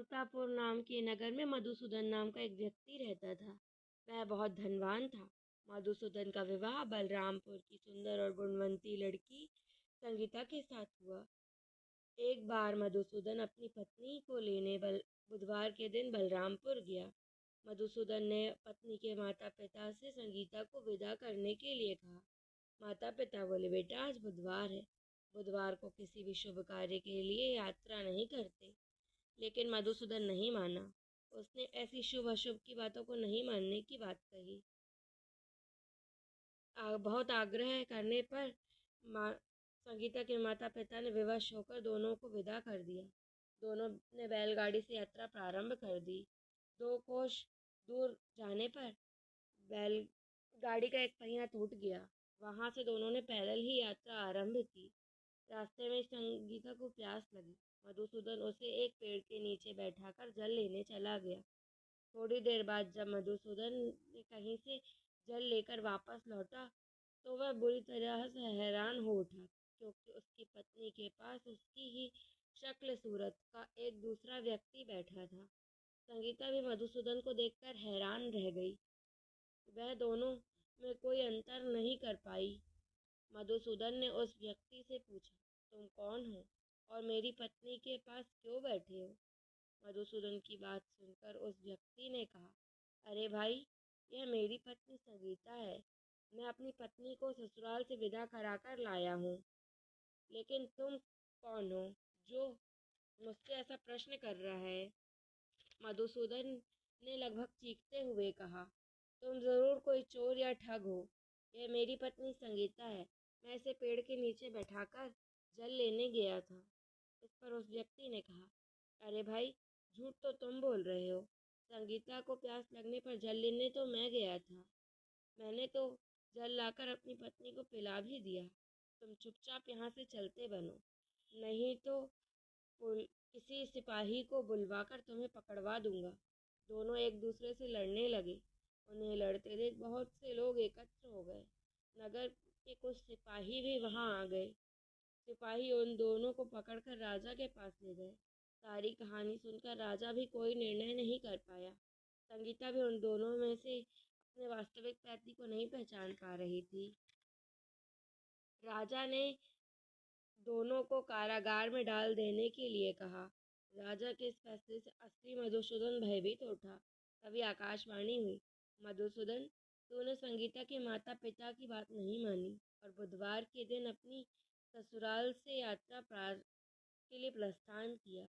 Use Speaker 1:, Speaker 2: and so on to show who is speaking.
Speaker 1: अमृतापुर नाम के नगर में मधुसूदन नाम का एक व्यक्ति रहता था। वह बहुत धनवान था। मधुसूदन का विवाह बलरामपुर की सुंदर और गुणवंती लड़की संगीता के साथ हुआ। एक बार मधुसूदन अपनी पत्नी को लेने बुधवार के दिन बलरामपुर गया। मधुसूदन ने पत्नी के माता पिता से संगीता को विदा करने के लिए कहा। माता पिता बोले, बेटा आज बुधवार है, बुधवार को किसी भी शुभ कार्य के लिए यात्रा नहीं करते। लेकिन मधुसूदन नहीं माना। उसने ऐसी शुभ अशुभ की बातों को नहीं मानने की बात कही। बहुत आग्रह करने पर संगीता के माता पिता ने विवश होकर दोनों को विदा कर दिया। दोनों ने बैलगाड़ी से यात्रा प्रारंभ कर दी। 2 कोस दूर जाने पर बैलगाड़ी का एक पहिया टूट गया। वहां से दोनों ने पैदल ही यात्रा आरंभ की। रास्ते में संगीता को प्यास लगी। मधुसूदन उसे एक पेड़ के नीचे बैठाकर जल लेने चला गया। थोड़ी देर बाद जब मधुसूदन ने कहीं से जल लेकर वापस लौटा तो वह बुरी तरह से हैरान हो उठा, क्योंकि उसकी पत्नी के पास उसकी ही शक्ल सूरत का एक दूसरा व्यक्ति बैठा था। संगीता भी मधुसूदन को देखकर हैरान रह गई। वह दोनों में कोई अंतर नहीं कर पाई। मधुसूदन ने उस व्यक्ति से पूछा, तुम कौन हो और मेरी पत्नी के पास क्यों बैठे हो? मधुसूदन की बात सुनकर उस व्यक्ति ने कहा, अरे भाई, यह मेरी पत्नी संगीता है। मैं अपनी पत्नी को ससुराल से विदा कराकर लाया हूँ। लेकिन तुम कौन हो जो मुझसे ऐसा प्रश्न कर रहा है? मधुसूदन ने लगभग चीखते हुए कहा, तुम जरूर कोई चोर या ठग हो। यह मेरी पत्नी संगीता है। मैं इसे पेड़ के नीचे बैठाकर जल लेने गया था। इस पर उस व्यक्ति ने कहा, अरे भाई, झूठ तो तुम बोल रहे हो। संगीता को प्यास लगने पर जल लेने तो मैं गया था। मैंने तो जल लाकर अपनी पत्नी को पिला भी दिया। तुम चुपचाप यहाँ से चलते बनो, नहीं तो किसी सिपाही को बुलवाकर तुम्हें पकड़वा दूंगा। दोनों एक दूसरे से लड़ने लगे। उन्हें लड़ते देख बहुत से लोग एकत्र हो गए। नगर के कुछ सिपाही भी वहां आ गए। सिपाही उन दोनों को पकड़कर राजा के पास ले गए। सारी कहानी सुनकर राजा भी कोई निर्णय नहीं कर पाया। संगीता भी उन दोनों में से अपने वास्तविक पति को नहीं पहचान पा रही थी। राजा ने दोनों को कारागार में डाल देने के लिए कहा। राजा के इस फैसले से असली मधुसूदन भयभीत उठा। तभी आकाशवाणी हुई, मधुसूदन, तूने संगीता के माता पिता की बात नहीं मानी और बुधवार के दिन अपनी ससुराल से यात्रा के लिए प्रस्थान किया।